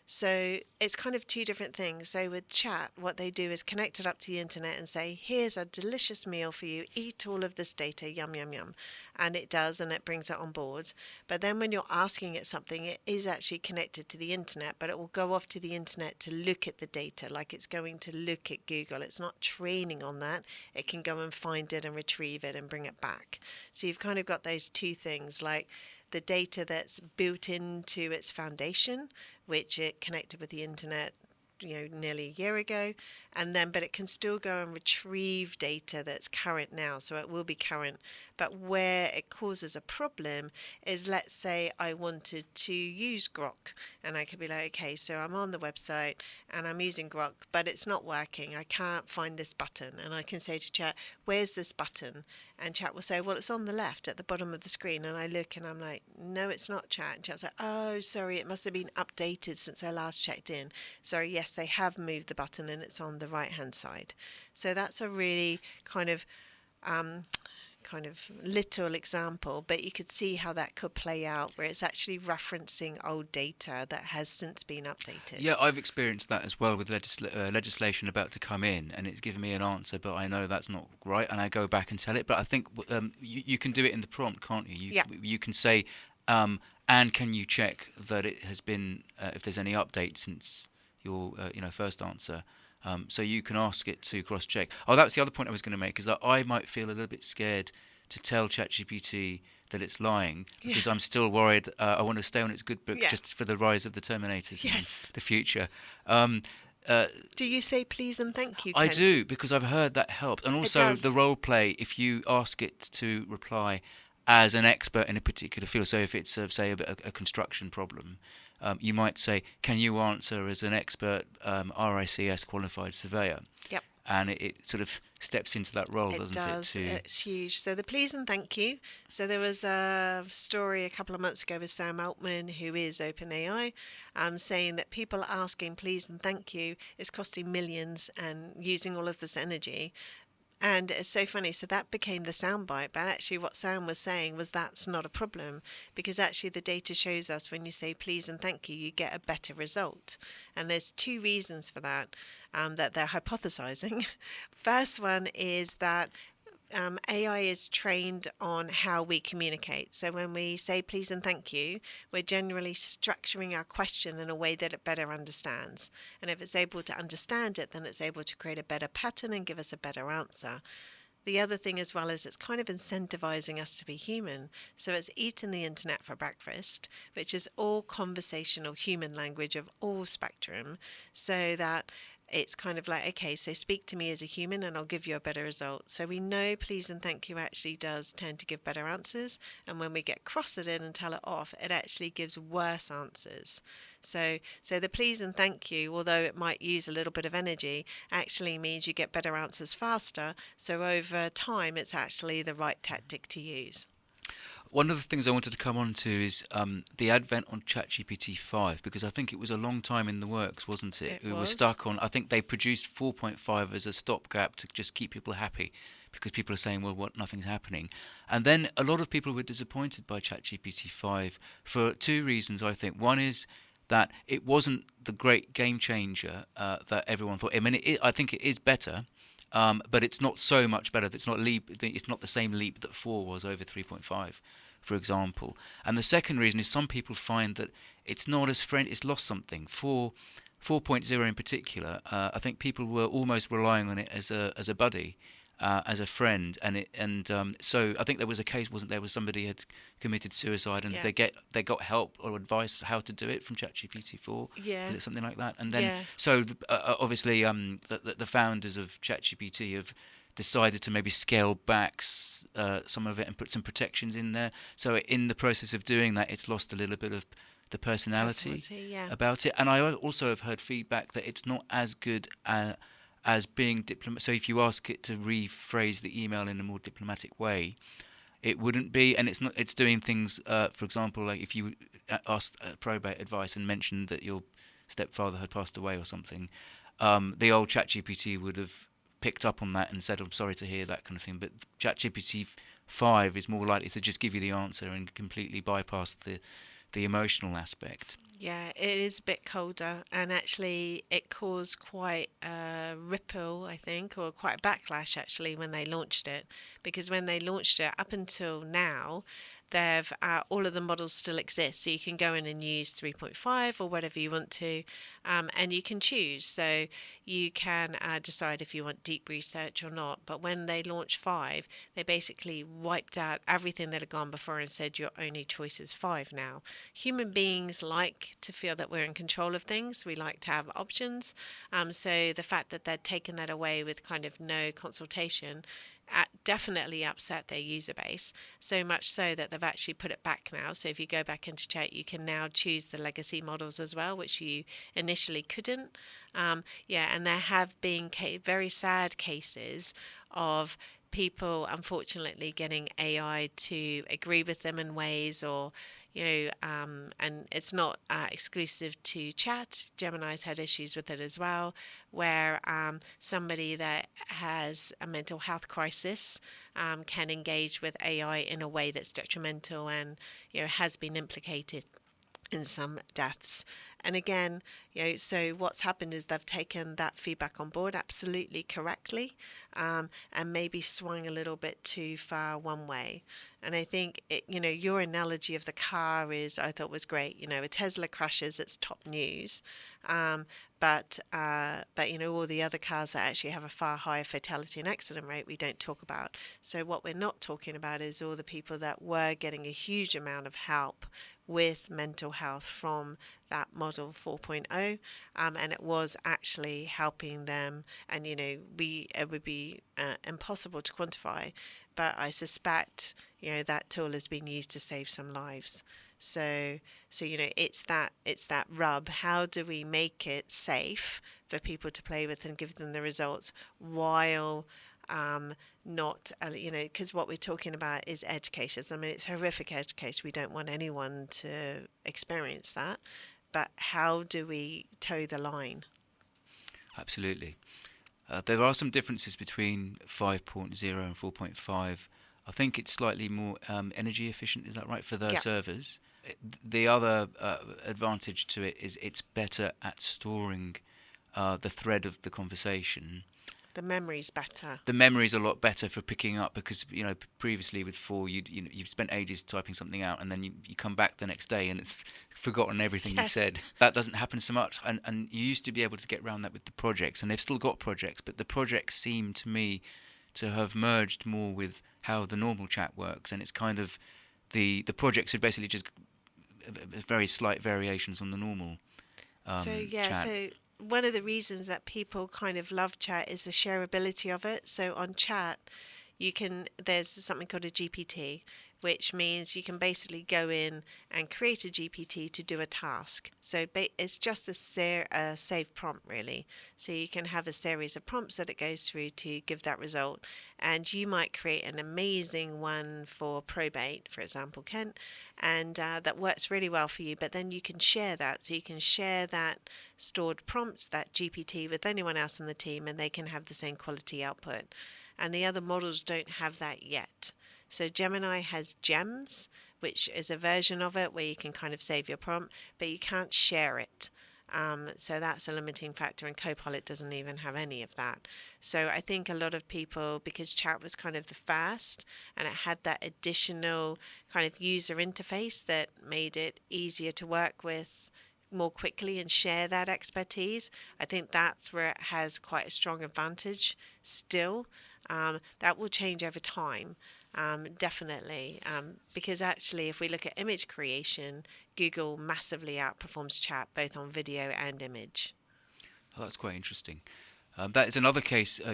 So it's kind of two different things. So with Chat, what they do is connect it up to the internet and say, "Here's a delicious meal for you. Eat all of this data. Yum, yum, yum." And it does, and it brings it on board. But then when you're asking it something, it is actually connected to the internet, but it will go off to the internet to look at the data, like it's going to look at Google. It's not training on that. It can go and find it and retrieve it and bring it back. So you've kind of got those two things, like the data that's built into its foundation, which it connected with the internet, nearly a year ago, and then but it can still go and retrieve data that's current now, so it will be current. But where it causes a problem is, let's say I wanted to use Grok, and I could be like, okay, so I'm on the website and I'm using Grok, but it's not working. I can't find this button, and I can say to Chat, "Where's this button?" And Chat will say, "Well, it's on the left at the bottom of the screen." And I look and I'm like, "No, it's not, Chat." And Chat's like, "Oh, sorry, it must have been updated since I last checked in. Sorry, yes, they have moved the button and it's on the right hand side." So that's a really kind of kind of little example, but you could see how that could play out, where it's actually referencing old data that has since been updated. Yeah, I've experienced that as well with legislation about to come in, and it's given me an answer, but I know that's not right, and I go back and tell it. But I think you can do it in the prompt, can't you? Yeah. You can say, and can you check that it has been, if there's any update since your first answer. So you can ask it to cross-check. Oh, that's the other point I was going to make, is that I might feel a little bit scared to tell ChatGPT that it's lying, because I'm still worried. I want to stay on its good books just for the rise of the Terminators in the future. Do you say please and thank you, I Kent? do, because I've heard that helps. And also the role play, if you ask it to reply as an expert in a particular field, so if it's, say, a construction problem, you might say, can you answer as an expert RICS qualified surveyor? Yep. And it sort of steps into that role, doesn't it? It's huge. So the please and thank you. So there was a story a couple of months ago with Sam Altman, who is OpenAI, saying that people asking please and thank you is costing millions and using all of this energy. And it's so funny. So that became the soundbite. But actually what Sam was saying was that's not a problem, because actually the data shows us when you say please and thank you, you get a better result. And there's two reasons for that that they're hypothesizing. First one is that AI is trained on how we communicate. So when we say please and thank you, we're generally structuring our question in a way that it better understands. And if it's able to understand it, then it's able to create a better pattern and give us a better answer. The other thing as well is it's kind of incentivizing us to be human. So it's eating the internet for breakfast, which is all conversational human language of all spectrum, so that it's kind of like, okay, so speak to me as a human and I'll give you a better result. So we know please and thank you actually does tend to give better answers. And when we get cross at it and tell it off, it actually gives worse answers. So the please and thank you, although it might use a little bit of energy, actually means you get better answers faster. So over time, it's actually the right tactic to use. One of the things I wanted to come on to is the advent on ChatGPT 5, because I think it was a long time in the works, wasn't it? It were was. stuck on, I think they produced 4.5 as a stopgap to just keep people happy, because people are saying, well, nothing's happening. And then a lot of people were disappointed by ChatGPT 5 for two reasons, I think. One is that it wasn't the great game changer that everyone thought. I mean, I think it is better. But it's not so much better. It's not the same leap that 4 was over 3.5, for example. And the second reason is some people find that it's not as it's lost something. 4.0 in particular, I think people were almost relying on it as a buddy, as a friend, so I think there was a case, wasn't there, where somebody had committed suicide and they got help or advice how to do it from ChatGPT 4. Yeah. Is it something like that? And then so obviously the founders of ChatGPT have decided to maybe scale back some of it and put some protections in there. So in the process of doing that, it's lost a little bit of the personality about it. And I also have heard feedback that it's not as good as being diplomatic. So if you ask it to rephrase the email in a more diplomatic way, it wouldn't be. And it's not. It's doing things. For example, like if you asked probate advice and mentioned that your stepfather had passed away or something, the old ChatGPT would have picked up on that and said, "I'm sorry to hear that," kind of thing. But ChatGPT 5 is more likely to just give you the answer and completely bypass the emotional aspect. Yeah, it is a bit colder, and actually it caused quite a ripple, I think, or quite a backlash actually when they launched it, because when they launched it up until now, they've all of the models still exist, so you can go in and use 3.5 or whatever you want to, and you can choose. So you can decide if you want deep research or not. But when they launched 5, they basically wiped out everything that had gone before and said your only choice is 5 now. Human beings like to feel that we're in control of things. We like to have options. So the fact that they'd taken that away with kind of no consultation definitely upset their user base, so much so that they've actually put it back now. So if you go back into chat, you can now choose the legacy models as well, which you initially couldn't. And there have been very sad cases of people unfortunately getting AI to agree with them in ways, or and it's not exclusive to chat. Gemini's had issues with it as well, where somebody that has a mental health crisis can engage with AI in a way that's detrimental and has been implicated in some deaths. And again, so what's happened is they've taken that feedback on board absolutely correctly, and maybe swung a little bit too far one way. And I think your analogy of the car I thought was great. A Tesla crashes, it's top news, but all the other cars that actually have a far higher fatality and accident rate we don't talk about. So what we're not talking about is all the people that were getting a huge amount of help with mental health from that model 4.0, and it was actually helping them. And it would be impossible to quantify, but I suspect that tool has been used to save some lives. So it's that rub. How do we make it safe for people to play with and give them the results while not, because what we're talking about is edge cases. I mean, it's horrific edge case. We don't want anyone to experience that. But how do we toe the line? Absolutely. There are some differences between 5.0 and 4.5. I think it's slightly more energy efficient. Is that right, for the servers? The other advantage to it is it's better at storing the thread of the conversation. The memory's better. The memory's a lot better for picking up, because previously with 4 you've spent ages typing something out, and then you come back the next day and it's forgotten everything you've said. That doesn't happen so much, and you used to be able to get around that with the projects, and they've still got projects, but the projects seem to me to have merged more with how the normal chat works, and it's kind of the projects are basically just very slight variations on the normal chat. So one of the reasons that people kind of love chat is the shareability of it. So on chat, there's something called a GPT, which means you can basically go in and create a GPT to do a task. So it's just a saved prompt, really. So you can have a series of prompts that it goes through to give that result. And you might create an amazing one for probate, for example, Kent, and that works really well for you. But then you can share that. So you can share that stored prompt, that GPT, with anyone else in the team, and they can have the same quality output. And the other models don't have that yet. So Gemini has Gems, which is a version of it where you can kind of save your prompt, but you can't share it. So that's a limiting factor, and Copilot doesn't even have any of that. So I think a lot of people, because chat was kind of the first, and it had that additional kind of user interface that made it easier to work with more quickly and share that expertise, I think that's where it has quite a strong advantage still. That will change over time. Definitely, because actually if we look at image creation, Google massively outperforms chat both on video and image. Oh, that's quite interesting. That is another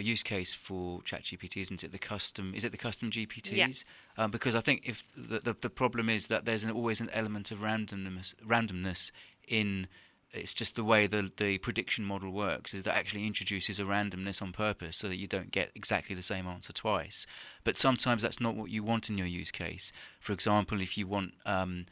use case for ChatGPT, isn't it? The custom GPTs? Yeah. Because I think if the problem is that there's always an element of randomness in. It's just the way the prediction model works, is that actually introduces a randomness on purpose so that you don't get exactly the same answer twice. But sometimes that's not what you want in your use case. For example, if you want some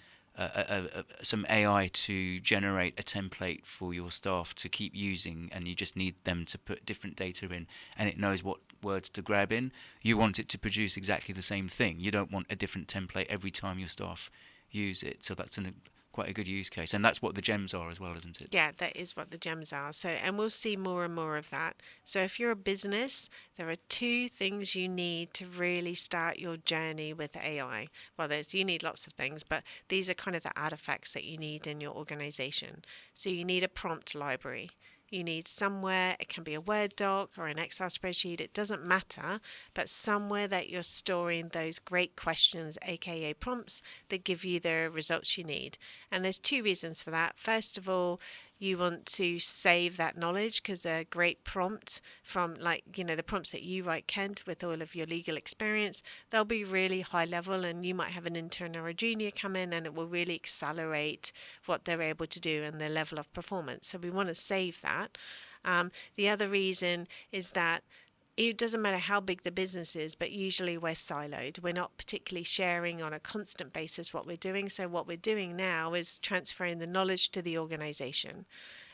AI to generate a template for your staff to keep using, and you just need them to put different data in, and it knows what words to grab in, you want it to produce exactly the same thing. You don't want a different template every time your staff use it. So that's quite a good use case, and that's what the gems are as well, isn't it? Yeah, that is what the gems are. So, and we'll see more and more of that. So if you're a business, there are 2 things you need to really start your journey with AI. Well, you need lots of things, but these are kind of the artifacts that you need in your organization. So you need a prompt library. You need somewhere, it can be a Word doc or an Excel spreadsheet, it doesn't matter, but somewhere that you're storing those great questions, aka prompts, that give you the results you need. And there's 2 reasons for that. First of all, you want to save that knowledge, because a great prompt from the prompts that you write, Kent, with all of your legal experience, they'll be really high level, and you might have an intern or a junior come in and it will really accelerate what they're able to do and their level of performance. So we want to save that. The other reason is that it doesn't matter how big the business is, but usually we're siloed. We're not particularly sharing on a constant basis what we're doing. So what we're doing now is transferring the knowledge to the organization.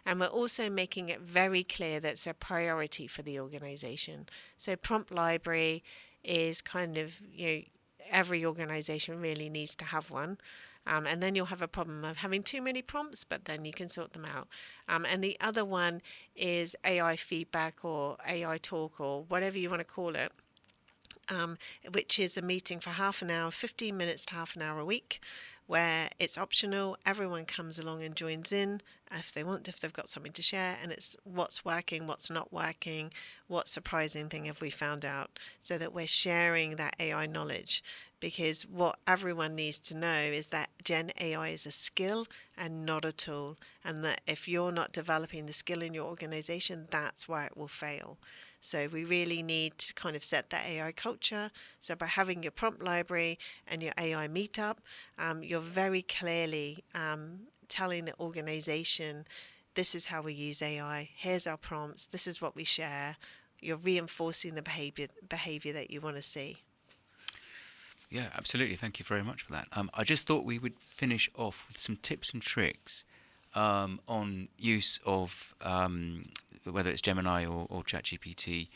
And we're also making it very clear that it's a priority for the organization. So prompt library is kind of, every organization really needs to have one. And then you'll have a problem of having too many prompts, but then you can sort them out. And the other one is AI feedback or AI talk or whatever you want to call it, which is a meeting for half an hour, 15 minutes to half an hour a week, where it's optional. Everyone comes along and joins in if they want, if they've got something to share, and it's what's working, what's not working, what surprising thing have we found out, so that we're sharing that AI knowledge. Because what everyone needs to know is that Gen AI is a skill and not a tool, and that if you're not developing the skill in your organization, that's why it will fail. So we really need to kind of set that AI culture. So by having your prompt library and your AI meetup, you're very clearly telling the organization, this is how we use AI, here's our prompts, this is what we share. You're reinforcing the behavior that you want to see. Yeah, absolutely. Thank you very much for that. I just thought we would finish off with some tips and tricks on use of whether it's Gemini or ChatGPT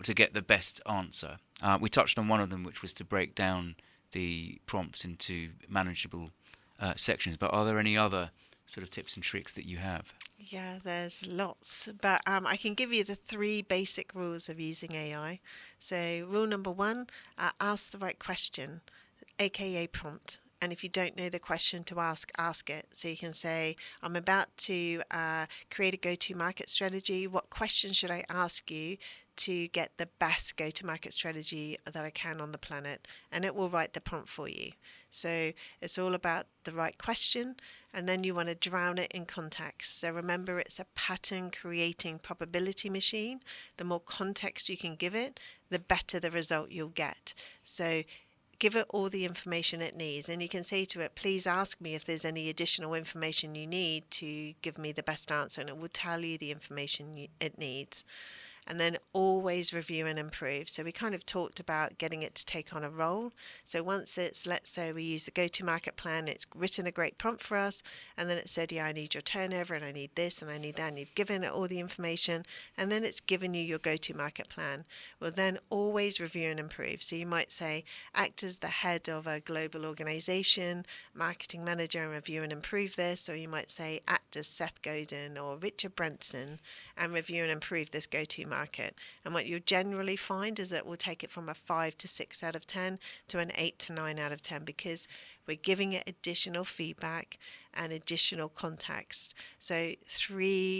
to get the best answer. We touched on one of them, which was to break down the prompts into manageable sections. But are there any other sort of tips and tricks that you have? Yeah, there's lots, but I can give you the 3 basic rules of using AI. So rule number 1, ask the right question, aka prompt. And if you don't know the question to ask it. So you can say, I'm about to create a go-to-market strategy. What question should I ask you to get the best go-to-market strategy that I can on the planet? And it will write the prompt for you. So it's all about the right question, and then you want to drown it in context. So remember, it's a pattern creating probability machine. The more context you can give it, the better the result you'll get. So give it all the information it needs, and you can say to it, please ask me if there's any additional information you need to give me the best answer, and it will tell you the information it needs. And then always review and improve. So we kind of talked about getting it to take on a role. So once it's, let's say we use the go-to-market plan, it's written a great prompt for us, and then it said, yeah, I need your turnover, and I need this, and I need that, and you've given it all the information, and then it's given you your go-to-market plan. Well, then always review and improve. So you might say, act as the head of a global organization, marketing manager, and review and improve this. Or you might say, act as Seth Godin or Richard Branson and review and improve this go-to-market. And what you'll generally find is that we'll take it from a 5 to 6 out of 10 to an 8 to 9 out of 10, because we're giving it additional feedback and additional context. So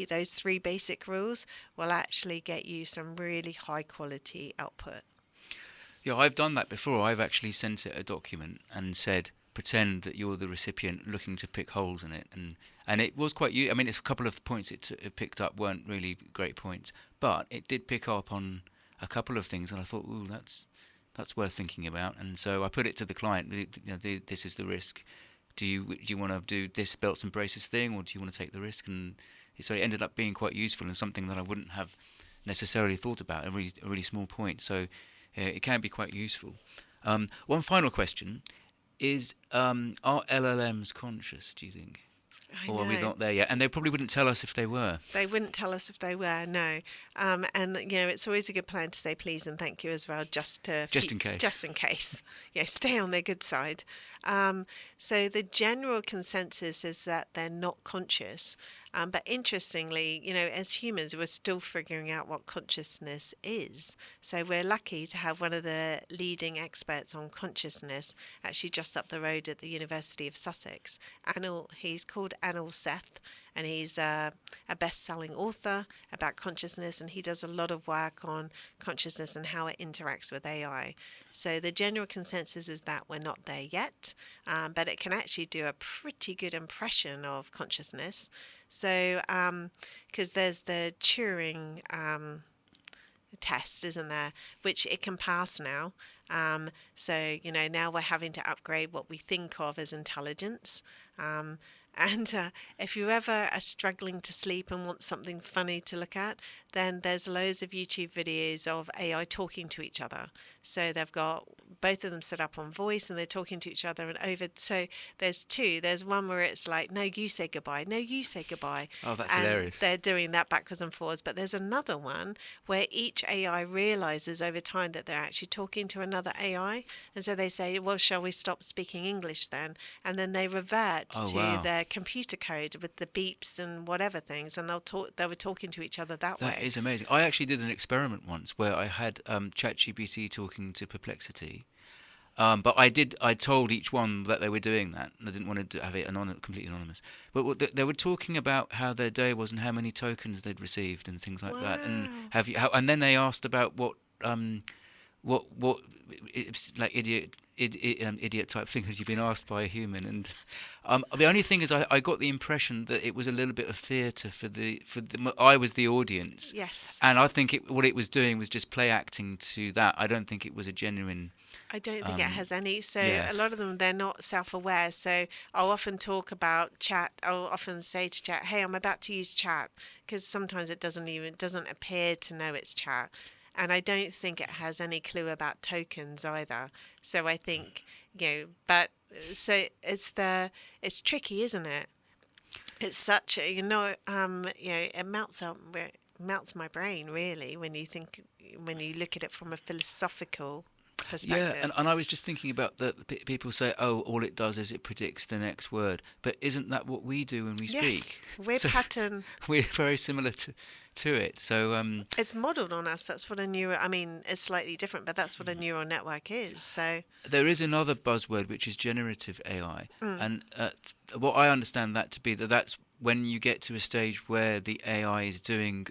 those three basic rules will actually get you some really high quality output. Yeah, I've done that before. I've actually sent it a document and said, pretend that you're the recipient looking to pick holes in it. And it was quite, I mean, it's a couple of points it picked up weren't really great points, but it did pick up on a couple of things, and I thought, ooh, that's worth thinking about. And so I put it to the client, this is the risk. Do you want to do this belts and braces thing, or do you want to take the risk? And so it ended up being quite useful and something that I wouldn't have necessarily thought about, a really small point. So it can be quite useful. One final question is, are LLMs conscious, do you think? Or are we not there yet? And they probably wouldn't tell us if they were. They wouldn't tell us if they were, no. And, it's always a good plan to say please and thank you as well, just in case. Just in case. Yeah, stay on their good side. So the general consensus is that they're not conscious. But interestingly, as humans, we're still figuring out what consciousness is. So we're lucky to have one of the leading experts on consciousness actually just up the road at the University of Sussex. He's called Anil Seth, and he's a best-selling author about consciousness, and he does a lot of work on consciousness and how it interacts with AI. So the general consensus is that we're not there yet, but it can actually do a pretty good impression of consciousness. So, because there's the Turing test, isn't there, which it can pass now. So, now we're having to upgrade what we think of as intelligence. And if you ever are struggling to sleep and want something funny to look at, then there's loads of YouTube videos of AI talking to each other. So they've got both of them set up on voice and they're talking to each other and over. So there's two. There's one where it's like, no, you say goodbye. No, you say goodbye. Oh, that's and hilarious. they're doing that backwards and forwards. But there's another one where each AI realizes over time that they're actually talking to another AI. And so they say, well, shall we stop speaking English then? And then they revert to wow. their computer code with the beeps and whatever things. And they were talking to each other that way. That is amazing. I actually did an experiment once where I had ChatGPT talking to Perplexity. But I told each one that they were doing that. I didn't want to have it completely anonymous. But they were talking about how their day was and how many tokens they'd received and things like that. And and then they asked about what it's like idiot type thing had you been asked by a human. And the only thing is I got the impression that it was a little bit of theatre I was the audience. Yes. And I think what it was doing was just play acting to that. I don't think it was a genuine. I don't think it has any. So yeah. a lot of them, they're not self-aware. So I'll often talk about chat. I'll often say to chat, hey, I'm about to use chat, because sometimes it doesn't appear to know it's chat. And I don't think it has any clue about tokens either. So I think, so it's tricky, isn't it? It's such a, it melts my brain really when you look at it from a philosophical perspective. Yeah, and I was just thinking about the people say, oh, all it does is it predicts the next word. But isn't that what we do when we speak? Yes, we're very similar to it. So it's modelled on us. That's what it's slightly different, but that's what a neural network is. So there is another buzzword, which is generative AI. And what I understand that to be, that's when you get to a stage where the AI is doing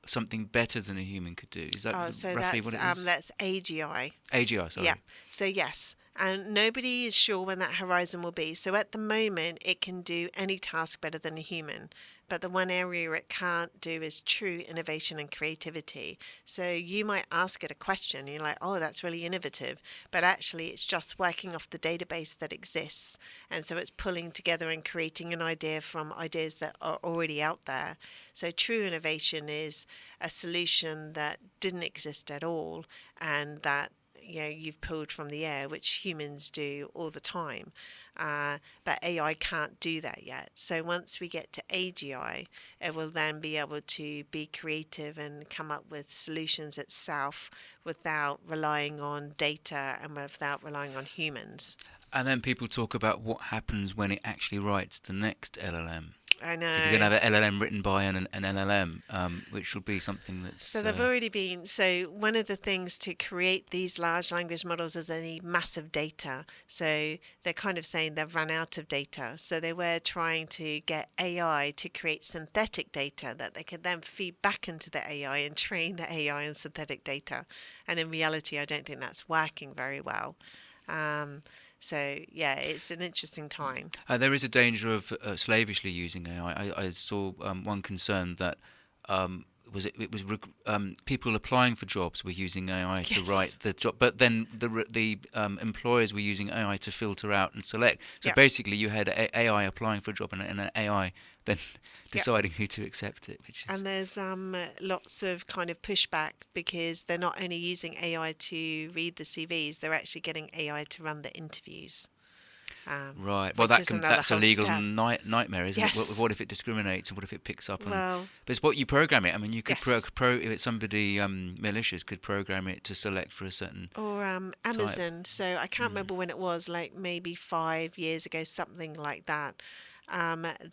something better than a human could do. Is that roughly what it is? That's AGI. AGI, sorry. Yeah. So yes, and nobody is sure when that horizon will be. So at the moment, it can do any task better than a human. But the one area it can't do is true innovation and creativity. So you might ask it a question, and you're like, oh, that's really innovative. But actually, it's just working off the database that exists. And so it's pulling together and creating an idea from ideas that are already out there. So true innovation is a solution that didn't exist at all, and that you've pulled from the air, which humans do all the time. But AI can't do that yet. So once we get to AGI, it will then be able to be creative and come up with solutions itself without relying on data and without relying on humans. And then people talk about what happens when it actually writes the next LLM. I know. If you're going to have an LLM written by an LLM, which will be something that's... So they've already been... So one of the things to create these large language models is they need massive data. So they're kind of saying they've run out of data. So they were trying to get AI to create synthetic data that they could then feed back into the AI and train the AI on synthetic data. And in reality, I don't think that's working very well. So, yeah, it's an interesting time. There is a danger of slavishly using AI. I saw one concern that people applying for jobs were using AI to write the job, but then the employers were using AI to filter out and select. So basically, you had AI applying for a job and an AI then deciding who to accept it. And there's lots of kind of pushback because they're not only using AI to read the CVs, they're actually getting AI to run the interviews. Right. Well, that's a legal nightmare, isn't it? What if it discriminates and what if it picks up? But it's what you program it. I mean, you could if it's somebody malicious could program it to select for a certain or Amazon. Type. So I can't remember when it was, like maybe 5 years ago, something like that.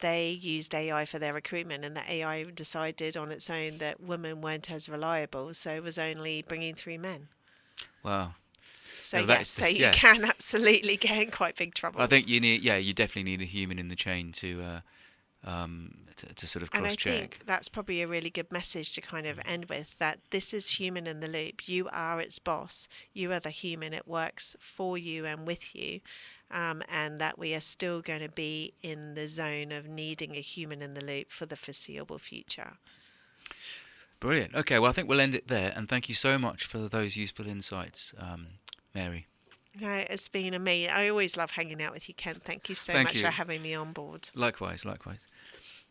They used AI for their recruitment, and the AI decided on its own that women weren't as reliable, so it was only bringing through men. Wow. So you can absolutely get in quite big trouble. I think you definitely need a human in the chain to sort of cross-check. And I think that's probably a really good message to kind of end with, that this is human in the loop. You are its boss. You are the human. It works for you and with you. And that we are still going to be in the zone of needing a human in the loop for the foreseeable future. Brilliant. Okay, well, I think we'll end it there. And thank you so much for those useful insights, Mary. No, it's been amazing. I always love hanging out with you, Ken. Thank you so Thank much you. for having me on board. Likewise, likewise.